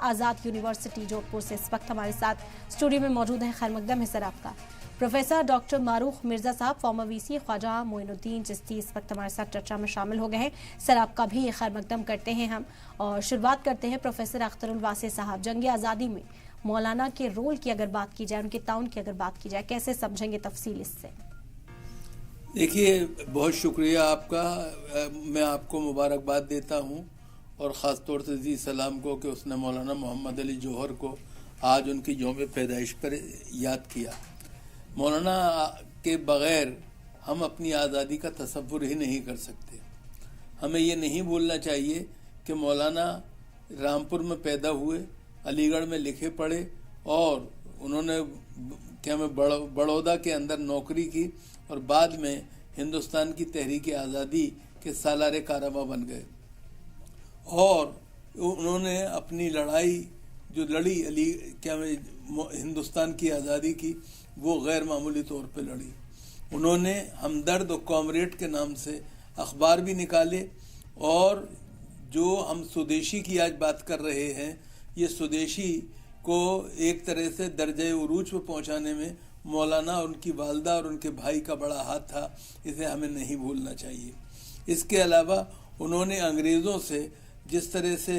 आज़ाद university Jodhpur से इस वक्त हमारे साथ स्टूडियो में मौजूद हैं। खैर मकदम है सर आपका। प्रोफेसर डॉक्टर मारूख मिर्जा साहब, फॉर्मर वीसी ख्वाजा मोइनुद्दीन चिश्ती इस वक्त हमारे साथ चर्चा में शामिल हो गए हैं। सर आपका भी खैर मकदम करते हैं हम और शुरुआत करते हैं प्रोफेसर अख्तरुल वासी साहब। जंग आज़ादी में मौलाना के रोल की अगर बात की जाए, उनके ताउन की अगर बात की जाए, कैसे समझेंगे तफसील इससे? देखिए, बहुत शुक्रिया आपका। मैं आपको मुबारकबाद देता हूँ और ख़ास तौर से जी सलाम को कि उसने मौलाना मोहम्मद अली जौहर को आज उनकी यौम पैदाइश पर याद किया। मौलाना के बग़ैर हम अपनी आज़ादी का तसव्वुर ही नहीं कर सकते। हमें ये नहीं भूलना चाहिए कि मौलाना रामपुर में पैदा हुए, अलीगढ़ में लिखे पढ़े और उन्होंने बड़ौदा के अंदर नौकरी की और बाद में हिंदुस्तान की तहरीक आज़ादी के सालारे कारवा बन गए और उन्होंने अपनी लड़ाई जो लड़ी हिंदुस्तान की आज़ादी की, वो गैर मामूली तौर पे लड़ी। उन्होंने हमदर्द और कॉमरेड के नाम से अखबार भी निकाले और जो हम स्वदेशी की आज बात कर रहे हैं, ये स्वदेशी को एक तरह से दर्जे उरूज पर पहुंचाने में मौलाना और उनकी वालदा और उनके भाई का बड़ा हाथ था। इसे हमें नहीं भूलना चाहिए। इसके अलावा उन्होंने अंग्रेज़ों से जिस तरह से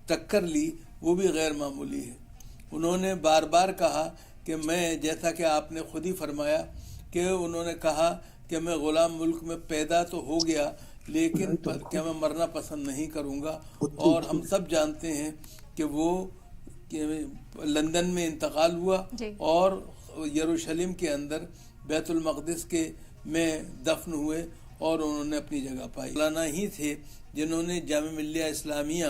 टक्कर ली, वो भी गैर मामूली है। उन्होंने बार बार कहा कि मैं, जैसा कि आपने खुद ही फरमाया कि उन्होंने कहा कि मैं ग़ुलाम मुल्क में पैदा तो हो गया, लेकिन क्या मैं मरना पसंद नहीं करूँगा। और हम सब जानते हैं कि वो लंदन में इंतकाल हुआ और यरूशलेम के अंदर बैतुल मक़दिस के में दफन हुए और उन्होंने अपनी जगह पाई। मौलाना ही थे जिन्होंने जामिया मिल्लिया इस्लामिया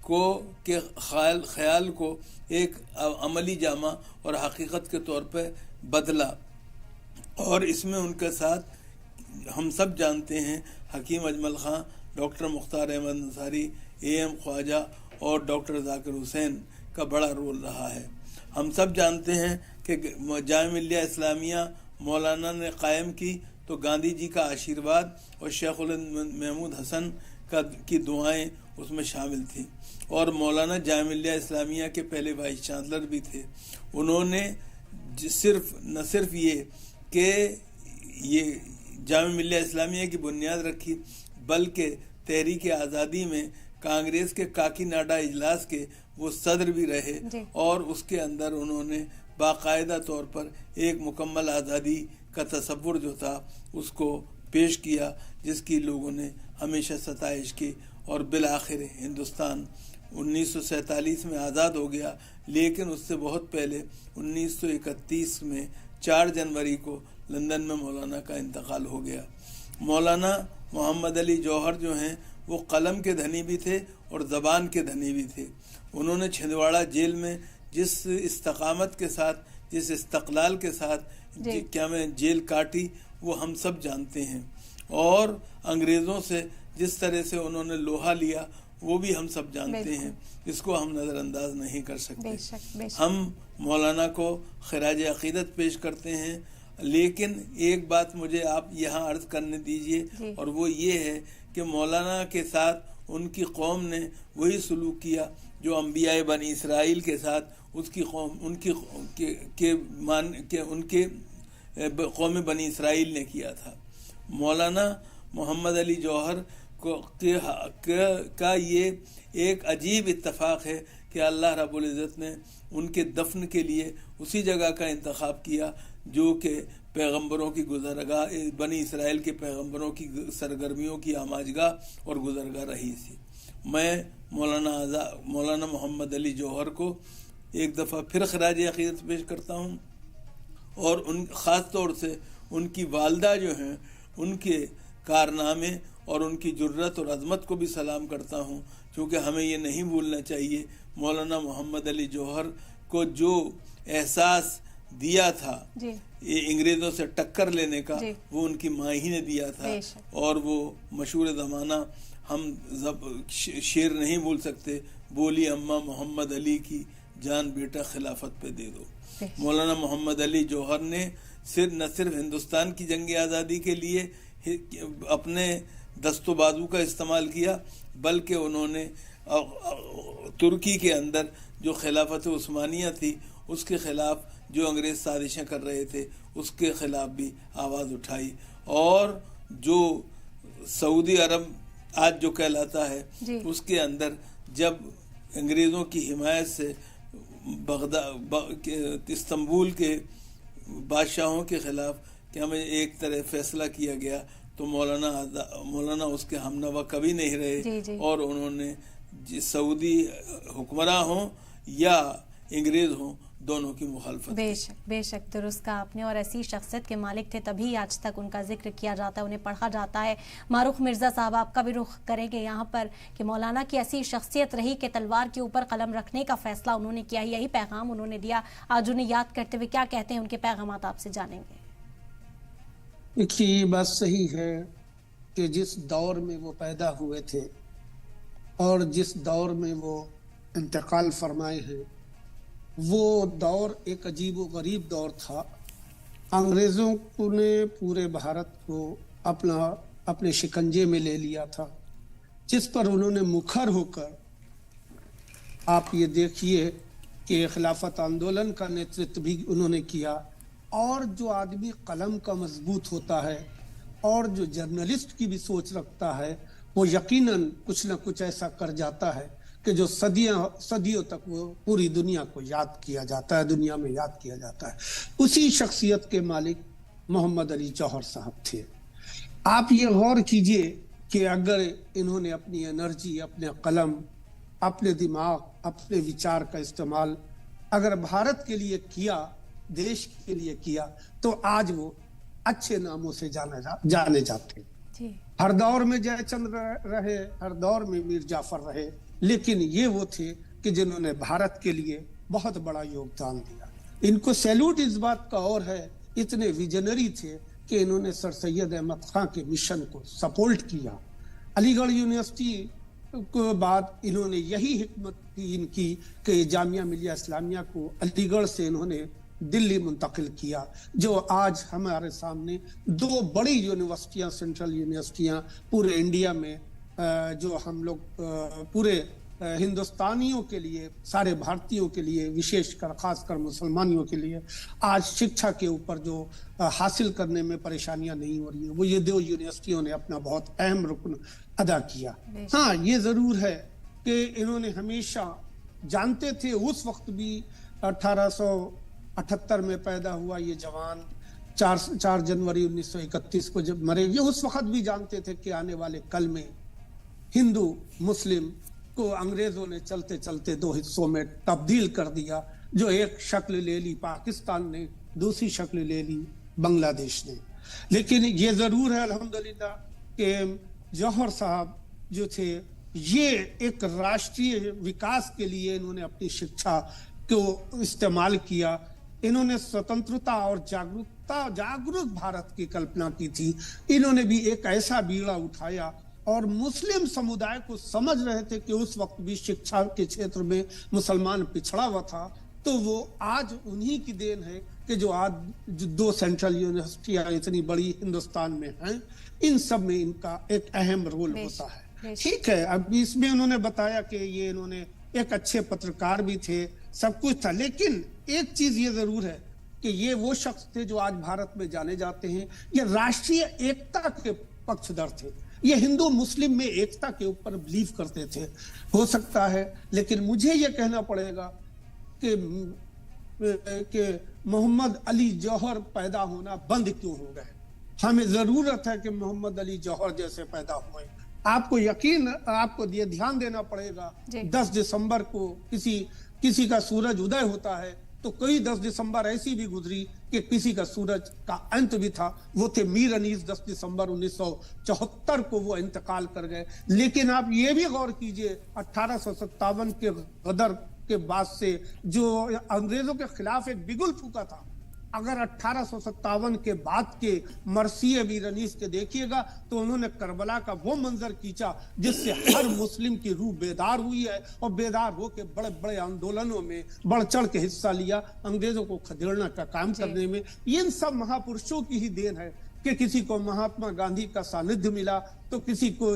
को के ख्याल को एक अमली जामा और हकीकत के तौर पर बदला और इसमें उनके साथ हम सब जानते हैं हकीम अजमल ख़ां, डॉक्टर मुख्तार अहमद अंसारी, AM ख्वाजा और डॉक्टर जाकिर हुसैन का बड़ा रोल रहा है। हम सब जानते हैं कि जामिया मिल्लिया इस्लामिया मौलाना ने कायम की तो गांधी जी का आशीर्वाद और शेखुल महमूद हसन की दुआएं उसमें शामिल थी और मौलाना जामिया मिल्लिया इस्लामिया के पहले वाइस चांसलर भी थे। उन्होंने न सिर्फ ये कि ये जामिया मिल्लिया इस्लामिया की बुनियाद रखी, बल्कि तहरीक आज़ादी में कांग्रेस के काकीनाडा इजलास के वो सदर भी रहे और उसके अंदर उन्होंने बाकायदा तौर पर एक मुकम्मल आज़ादी का तसव्वुर जो था उसको पेश किया, जिसकी लोगों ने हमेशा सताइश की और बिलाखिर हिंदुस्तान 1947 में आज़ाद हो गया। लेकिन उससे बहुत पहले 1931 में 4 जनवरी को लंदन में मौलाना का इंतकाल हो गया। मौलाना मोहम्मद अली जौहर जो हैं वो कलम के धनी भी थे और ज़बान के धनी भी थे। उन्होंने छिंदवाड़ा जेल में जिस इस्तकामत के साथ, जिस इस्तक़लाल के साथ जेल काटी, वो हम सब जानते हैं और अंग्रेज़ों से जिस तरह से उन्होंने लोहा लिया, वो भी हम सब जानते हैं। इसको हम नज़रअंदाज नहीं कर सकते। बेशक। हम मौलाना को खिराज अक़ीदत पेश करते हैं, लेकिन एक बात मुझे आप यहाँ अर्ज़ करने दीजिए और वो ये है कि मौलाना के साथ उनकी कौम ने वही सलूक किया जो अंबिया बनी इसराइल के साथ उसकी कौम उनके कौम बनी इसराइल ने किया था। मौलाना मोहम्मद अली जौहर का ये एक अजीब इत्तफाक है कि अल्लाह रब्बुल इज़्ज़त ने उनके दफन के लिए उसी जगह का इंतखाब किया जो कि पैगंबरों की गुज़रगाह, बनी इसराइल के पैगंबरों की सरगर्मियों की आमाजगाह और गुज़रगाह रही थी। मैं मौलाना मोहम्मद अली जौहर को एक दफ़ा फिर खराज अक़ीदत पेश करता हूँ और ख़ास तौर से उनकी वालदा जो हैं, उनके कारनामे और उनकी जुर्रत और अज़मत को भी सलाम करता हूँ, क्योंकि हमें ये नहीं भूलना चाहिए मौलाना मोहम्मद अली जौहर को जो एहसास दिया था ये अंग्रेज़ों से टक्कर लेने का, वो उनकी माँ ही ने दिया था और वो मशहूर ज़माना हम शेर नहीं भूल सकते, बोली अम्मा मोहम्मद अली की जान बेटा खिलाफत पे दे दो। मौलाना मोहम्मद अली जौहर ने न सिर्फ हिंदुस्तान की जंग आज़ादी के लिए अपने दस्तोबाजू का इस्तेमाल किया, बल्कि उन्होंने तुर्की के अंदर जो खिलाफत उस्मानिया थी उसके खिलाफ जो अंग्रेज साजिशें कर रहे थे उसके खिलाफ भी आवाज़ उठाई। और जो सऊदी अरब आज जो कहलाता है उसके अंदर जब अंग्रेज़ों की हिमायत से इस्तांबुल के बादशाहों के खिलाफ कि हमें एक तरह फैसला किया गया तो मौलाना उसके हमनवा कभी नहीं रहे और उन्होंने सऊदी हुक्मरान हों या अंग्रेज हों दोनों की मुखालफत। बेशक दुरुस्त कहा आपने, और ऐसी शख्सियत के मालिक थे तभी आज तक उनका जिक्र किया जाता है, उन्हें पढ़ा जाता है। मारूख मिर्जा साहब, आपका भी रुख करेंगे यहाँ पर कि मौलाना की ऐसी शख्सियत रही कि तलवार के ऊपर कलम रखने का फैसला उन्होंने किया, यही पैगाम उन्होंने दिया। आज उन्हें याद करते हुए क्या कहते हैं, उनके पैगामात आपसे जानेंगे। देखिए, ये बात सही है कि जिस दौर में वो पैदा हुए थे और जिस दौर में वो इंतकाल फरमाए हैं, वो दौर एक अजीब व गरीब दौर था। अंग्रेज़ों ने पूरे भारत को अपने शिकंजे में ले लिया था, जिस पर उन्होंने मुखर होकर, आप ये देखिए कि खिलाफत आंदोलन का नेतृत्व भी उन्होंने किया। और जो आदमी कलम का मजबूत होता है और जो जर्नलिस्ट की भी सोच रखता है, वो यकीनन कुछ न कुछ ऐसा कर जाता है कि जो सदियों तक वो पूरी दुनिया को याद किया जाता है, दुनिया में याद किया जाता है। उसी शख्सियत के मालिक मोहम्मद अली जौहर साहब थे। आप ये गौर कीजिए कि अगर इन्होंने अपनी एनर्जी, अपने कलम, अपने दिमाग, अपने विचार का इस्तेमाल अगर भारत के लिए किया, देश के लिए किया, तो आज वो अच्छे नामों से जाने जाते। हर दौर में जयचंद रहे, हर दौर में मीर जाफर रहे, लेकिन ये वो थे कि जिन्होंने भारत के लिए बहुत बड़ा योगदान दिया। इनको सैल्यूट इस बात का और है, इतने विजनरी थे कि इन्होंने सर सैयद अहमद खां के मिशन को सपोर्ट किया। अलीगढ़ यूनिवर्सिटी के बाद इन्होंने यही हिकमत थी इनकी कि जामिया मिलिया इस्लामिया को अलीगढ़ से इन्होंने दिल्ली मुंतकिल किया, जो आज हमारे सामने दो बड़ी यूनिवर्सिटियां, सेंट्रल यूनिवर्सिटियां पूरे इंडिया में, जो हम लोग पूरे हिंदुस्तानियों के लिए, सारे भारतीयों के लिए, विशेषकर खासकर मुसलमानियों के लिए आज शिक्षा के ऊपर जो हासिल करने में परेशानियां नहीं हो रही है, वो ये दो यूनिवर्सिटियों ने अपना बहुत अहम रुकन अदा किया। हाँ, ये जरूर है कि इन्होंने हमेशा जानते थे, उस वक्त भी 1878 में पैदा हुआ ये जवान 4 जनवरी 1931 को जब मरे, ये उस वक्त भी जानते थे कि आने वाले कल में हिंदू मुस्लिम को अंग्रेजों ने चलते चलते दो हिस्सों में तब्दील कर दिया। जो एक शक्ल ले ली पाकिस्तान ने, दूसरी शक्ल ले ली बांग्लादेश ने। लेकिन ये जरूर है अल्हम्दुलिल्लाह कि जौहर साहब जो थे, ये एक राष्ट्रीय विकास के लिए इन्होंने अपनी शिक्षा को इस्तेमाल किया। इन्होंने स्वतंत्रता और जागरूक भारत की कल्पना की थी। इन्होंने भी एक ऐसा बीड़ा उठाया और मुस्लिम समुदाय को समझ रहे थे कि उस वक्त भी शिक्षा के क्षेत्र में मुसलमान पिछड़ा हुआ था, तो वो आज उन्हीं की देन है कि जो आज जो 2 सेंट्रल यूनिवर्सिटियां इतनी बड़ी हिंदुस्तान में हैं, इन सब में इनका एक अहम रोल होता है। ठीक है, अब इसमें उन्होंने बताया कि ये इन्होंने एक अच्छे पत्रकार भी थे, सब कुछ था, लेकिन एक चीज ये जरूर है कि ये वो शख्स थे जो आज भारत में जाने जाते हैं, ये राष्ट्रीय एकता के पक्षधर थे। ये हिंदू मुस्लिम में एकता के ऊपर बिलीव करते थे। हो सकता है, लेकिन मुझे ये कहना पड़ेगा कि मोहम्मद अली जौहर पैदा होना बंद क्यों हो गए। हमें जरूरत है कि मोहम्मद अली जौहर जैसे पैदा हुए। आपको ये ध्यान देना पड़ेगा, 10 दिसंबर को किसी का सूरज उदय होता है, तो कई 10 दिसंबर ऐसी भी गुजरी कि किसी का सूरज का अंत भी था। वो थे मीर अनीस, 10 दिसंबर 1974 को वो इंतकाल कर गए। लेकिन आप ये भी गौर कीजिए, 1857 के गदर के बाद से जो अंग्रेजों के खिलाफ एक बिगुल फूका था, अगर 1857 के बाद के मरसिए मीर अनीस के देखिएगा तो उन्होंने करबला का वो मंजर खींचा जिससे हर मुस्लिम की रूह बेदार हुई है, और बेदार होकर बड़े बड़े आंदोलनों में बढ़ चढ़ के हिस्सा लिया, अंग्रेजों को खदेड़ने का काम करने में। इन सब महापुरुषों की ही देन है कि किसी को महात्मा गांधी का सानिध्य मिला, तो किसी को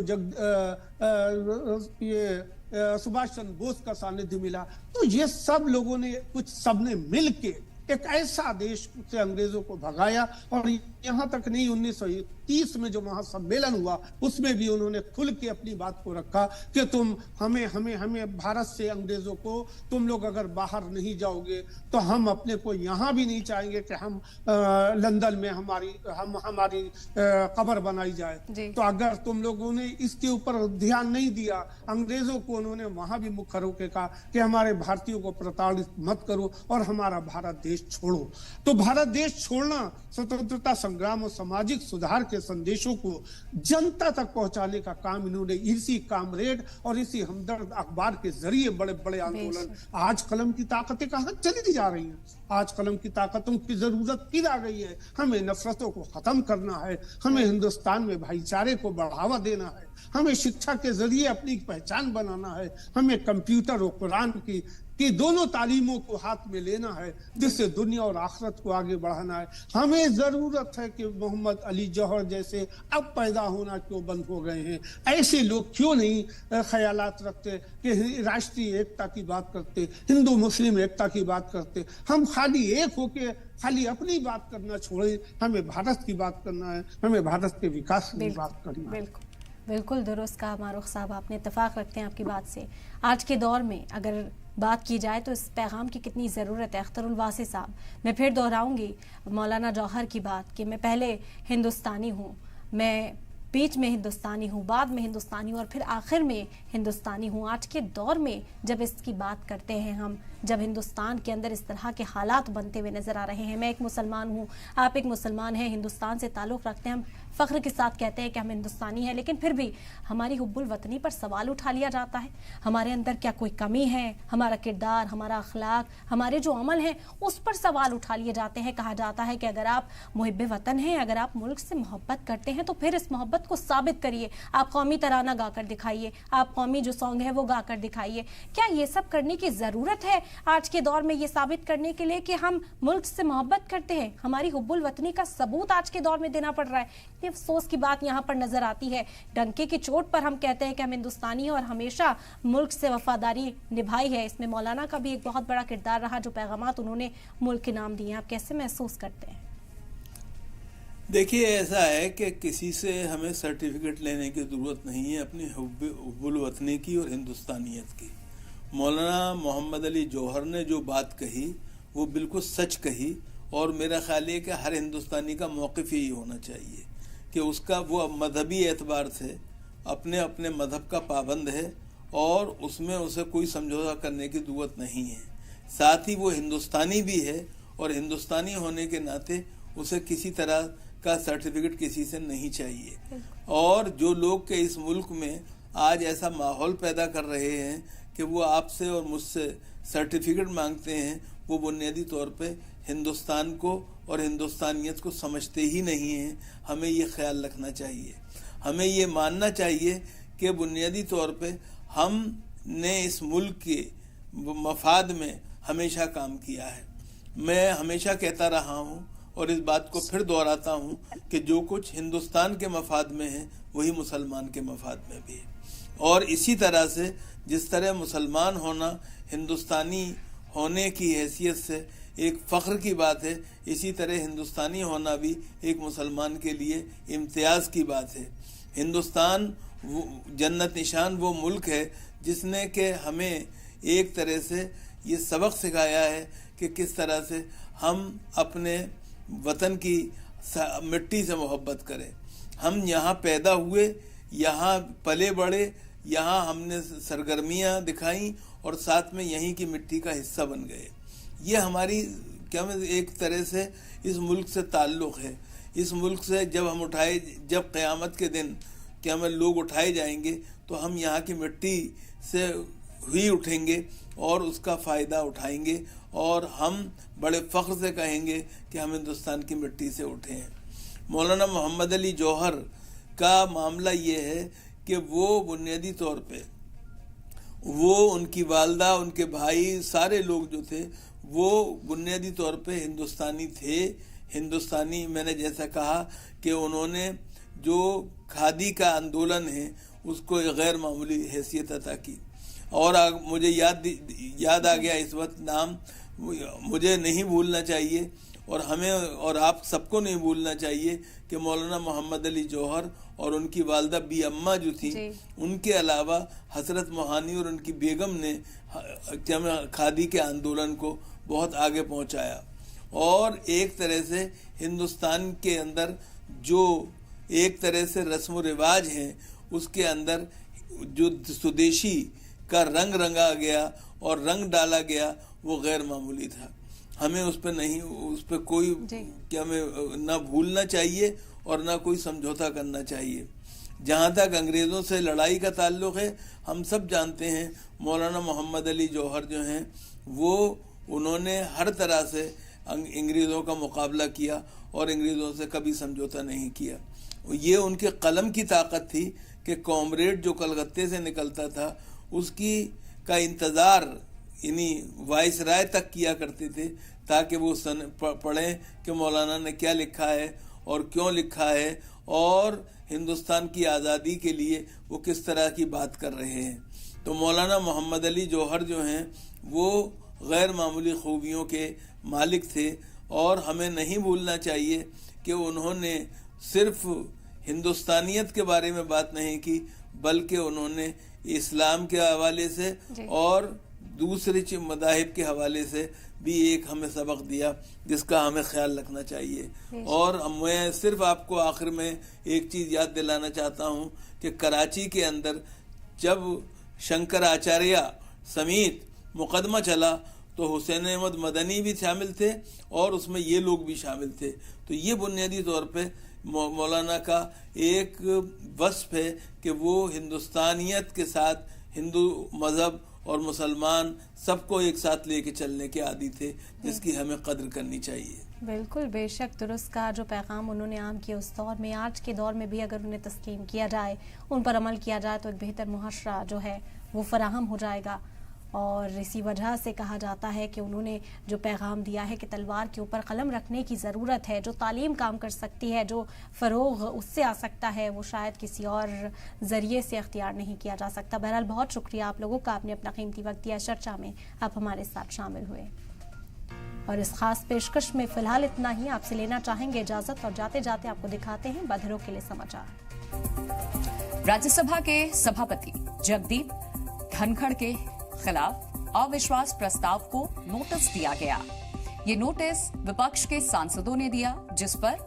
सुभाष चंद्र बोस का सानिध्य मिला। तो ये सब लोगों ने सबने मिल के एक ऐसा देश से अंग्रेजों को भगाया। और यहाँ तक नहीं, 1930 में जो महासम्मेलन हुआ उसमें भी उन्होंने खुल के अपनी बात को रखा कि तुम हमें भारत से अंग्रेजों को, तुम लोग अगर बाहर नहीं जाओगे तो हम अपने को यहाँ भी नहीं चाहेंगे कि हम लंदन में हमारी कब्र बनाई जाए। तो अगर तुम लोगों ने इसके ऊपर ध्यान नहीं दिया, अंग्रेजों को उन्होंने वहां भी मुख होकर कहा कि हमारे भारतीयों को प्रताड़ित मत करो और हमारा भारत देश छोड़ो। तो भारत देश छोड़ना स्वतंत्रता संग्राम और सामाजिक सुधार के संदेशों को जनता तक पहुंचाने का काम इन्होंने इसी कामरेड और इसी हमदर्द अखबार के जरिए बड़े बड़े आंदोलन। आज कलम की ताकतें कहां चली जा रही हैं? आज कलम की ताकतों की जरूरत की आ गई है। हमें नफरतों को खत्म करना है, हमें हिंदुस्तान में भाईचारे को बढ़ावा देना है, हमें शिक्षा के जरिए अपनी पहचान बनाना है, हमें कंप्यूटर और कुरान की दोनों तालीमों को हाथ में लेना है, जिससे दुनिया और आखिरत को आगे बढ़ाना है। हमें जरूरत है कि मोहम्मद अली जौहर जैसे अब पैदा होना क्यों बंद हो गए हैं, ऐसे लोग क्यों नहीं ख्यालात रखते कि राष्ट्रीय एकता की बात करते, हिंदू मुस्लिम एकता की बात करते। हम खाली एक होके खाली अपनी बात करना छोड़े, हमें भारत की बात करना है, हमें भारत के विकास की बात करना है। बिल्कुल दुरुस्त कहा मारूख साहब, आपने इत्तेफाक रखते हैं आपकी बात से। आज के दौर में अगर बात की जाए तो इस पैगाम की कितनी ज़रूरत है। अख्तरुल वासी साहब, मैं फिर दोहराऊंगी मौलाना जौहर की बात कि मैं पहले हिंदुस्तानी हूँ, मैं बीच में हिंदुस्तानी हूँ, बाद में हिंदुस्तानी हूँ और फिर आखिर में हिंदुस्तानी हूँ। आज के दौर में जब इसकी बात करते हैं हम, जब हिंदुस्तान के अंदर इस तरह के हालात बनते हुए नज़र आ रहे हैं, मैं एक मुसलमान हूँ, आप एक मुसलमान हैं, हिंदुस्तान से ताल्लुक़ रखते हैं, हम फ़ख्र के साथ कहते हैं कि हम हिंदुस्तानी हैं, लेकिन फिर भी हमारी हुब्बुल वतनी पर सवाल उठा लिया जाता है। हमारे अंदर क्या कोई कमी है? हमारा किरदार, हमारा अखलाक, हमारे जो अमल हैं उस पर सवाल उठा लिए जाते हैं। कहा जाता है कि अगर आप मुहिब्बे वतन हैं, अगर आप मुल्क से मोहब्बत करते हैं तो फिर इस मोहब्बत को साबित करिए। आप कौमी तराना गाकर दिखाइए, आप कौमी जो सॉन्ग है वो गाकर दिखाइए। क्या ये सब करने की ज़रूरत है आज के दौर में, ये साबित करने के लिए कि हम मुल्क से मोहब्बत करते हैं? हमारी हुब्बुल वतनी का सबूत आज के दौर में देना पड़ रहा है। अफसोस की बात यहाँ पर नजर आती है। डंके की चोट पर हम कहते हैं कि हम हिंदुस्तानी हैं और हमेशा मुल्क से वफादारी निभाई है। इसमें मौलाना का भी एक बहुत बड़ा किरदार रहा, जो पैगामात उन्होंने मुल्क के नाम दिए। आप कैसे महसूस करते हैं? देखिए, ऐसा है कि किसी से हमें सर्टिफिकेट लेने की ज़रूरत नहीं है अपनी हुब्बुल वतनी की और हिंदुस्तानियत की। मौलाना मोहम्मद अली जौहर ने जो बात कही वो बिल्कुल सच कही, और मेरा ख्याल है कि हर हिंदुस्तानी का मौक़िफ़ यही होना चाहिए कि उसका वो मजहबी एतबार से अपने अपने मज़हब का पाबंद है और उसमें उसे कोई समझौता करने की ज़रूरत नहीं है। साथ ही वो हिंदुस्तानी भी है और हिंदुस्तानी होने के नाते उसे किसी तरह का सर्टिफिकेट किसी से नहीं चाहिए। और जो लोग के इस मुल्क में आज ऐसा माहौल पैदा कर रहे हैं कि वो आपसे और मुझसे सर्टिफिकेट मांगते हैं, वो बुनियादी तौर पे हिंदुस्तान को और हिंदुस्तानियत को समझते ही नहीं हैं। हमें ये ख्याल रखना चाहिए, हमें ये मानना चाहिए कि बुनियादी तौर पे हमने इस मुल्क के मफाद में हमेशा काम किया है। मैं हमेशा कहता रहा हूँ और इस बात को फिर दोहराता हूँ कि जो कुछ हिंदुस्तान के मफाद में है वही मुसलमान के मफाद में भी है। और इसी तरह से जिस तरह मुसलमान होना हिंदुस्तानी होने की हैसियत से एक फ़ख्र की बात है, इसी तरह हिंदुस्तानी होना भी एक मुसलमान के लिए इम्तियाज़ की बात है। हिंदुस्तान वो जन्नत निशान वो मुल्क है जिसने कि हमें एक तरह से ये सबक सिखाया है कि किस तरह से हम अपने वतन की मिट्टी से मोहब्बत करें। हम यहाँ पैदा हुए, यहाँ पले बड़े, यहाँ हमने सरगर्मियाँ दिखाई और साथ में यहीं की मिट्टी का हिस्सा बन गए। ये हमारी क्या में एक तरह से इस मुल्क से ताल्लुक़ है। इस मुल्क से जब क़यामत के दिन क्या में लोग उठाए जाएंगे तो हम यहाँ की मिट्टी से ही उठेंगे और उसका फ़ायदा उठाएंगे और हम बड़े फ़ख्र से कहेंगे कि हम हिंदुस्तान की मिट्टी से उठे हैं। मौलाना मोहम्मद अली जौहर का मामला ये है कि वो बुनियादी तौर पे वो उनकी वालदा, उनके भाई, सारे लोग जो थे वो बुनियादी तौर पे हिंदुस्तानी थे। हिंदुस्तानी, मैंने जैसा कहा कि उन्होंने जो खादी का आंदोलन है उसको एक गैर मामूली हैसियत अता की। और मुझे याद आ गया इस वक्त नाम, मुझे नहीं भूलना चाहिए और हमें और आप सबको नहीं भूलना चाहिए कि मौलाना मोहम्मद अली जौहर और उनकी वालदा बी अम्मा जो थी, उनके अलावा हजरत मोहानी और उनकी बेगम ने खादी के आंदोलन को बहुत आगे पहुंचाया। और एक तरह से हिंदुस्तान के अंदर जो एक तरह से रस्म रिवाज हैं, उसके अंदर जो स्वदेशी का रंग रंगा गया और रंग डाला गया, वो गैर मामूली था। हमें उस पर कोई क्या हमें ना भूलना चाहिए और ना कोई समझौता करना चाहिए। जहाँ तक अंग्रेज़ों से लड़ाई का ताल्लुक़ है, हम सब जानते हैं मौलाना मोहम्मद अली जौहर जो हैं वो उन्होंने हर तरह से अंग्रेज़ों का मुकाबला किया और अंग्रेज़ों से कभी समझौता नहीं किया। ये उनके कलम की ताकत थी कि कॉमरेड जो कलकत्ते से निकलता था उसकी का इंतज़ार यानी वाइसराय तक किया करते थे, ताकि वो पढ़ें कि मौलाना ने क्या लिखा है और क्यों लिखा है और हिंदुस्तान की आज़ादी के लिए वो किस तरह की बात कर रहे हैं। तो मौलाना मोहम्मद अली जौहर जो हैं वो गैर मामूली खूबियों के मालिक थे और हमें नहीं भूलना चाहिए कि उन्होंने सिर्फ हिंदुस्तानियत के बारे में बात नहीं की, बल्कि उन्होंने इस्लाम के हवाले से और दूसरे मदाहिब के हवाले से भी एक हमें सबक दिया जिसका हमें ख्याल रखना चाहिए। और मैं सिर्फ आपको आखिर में एक चीज़ याद दिलाना चाहता हूँ कि कराची के अंदर जब शंकराचार्य समेत मुकदमा चला तो हुसैन अहमद मदनी भी शामिल थे और उसमें ये लोग भी शामिल थे। तो ये बुनियादी तौर पे मौलाना का एक वस्फ है कि वो हिंदुस्तानियत के साथ हिंदू मज़हब और मुसलमान सबको एक साथ लेके चलने के आदी थे, जिसकी हमें कद्र करनी चाहिए। बिल्कुल, बेशक दुरुस्त का जो पैगाम उन्होंने आम किया उस दौर में, आज के दौर में भी अगर उन्हें तस्लीम किया जाए, उन पर अमल किया जाए तो एक बेहतर मुआशरा जो है वो फराहम हो जाएगा। और इसी वजह से कहा जाता है कि उन्होंने जो पैगाम दिया है कि तलवार के ऊपर कलम रखने की ज़रूरत है। जो तालीम काम कर सकती है, जो फ़रोग़ उससे आ सकता है, वो शायद किसी और ज़रिए से अख्तियार नहीं किया जा सकता। बहरहाल बहुत शुक्रिया आप लोगों का, आपने अपना कीमती वक्त दिया, चर्चा में आप हमारे साथ शामिल हुए। और इस खास पेशकश में फ़िलहाल इतना ही। आपसे लेना चाहेंगे इजाज़त और जाते जाते आपको दिखाते हैं बधिरों के लिए समाचार। राज्यसभा के सभापति जगदीप धनखड़ के खिलाफ अविश्वास प्रस्ताव को नोटिस दिया गया। ये नोटिस विपक्ष के सांसदों ने दिया, जिस पर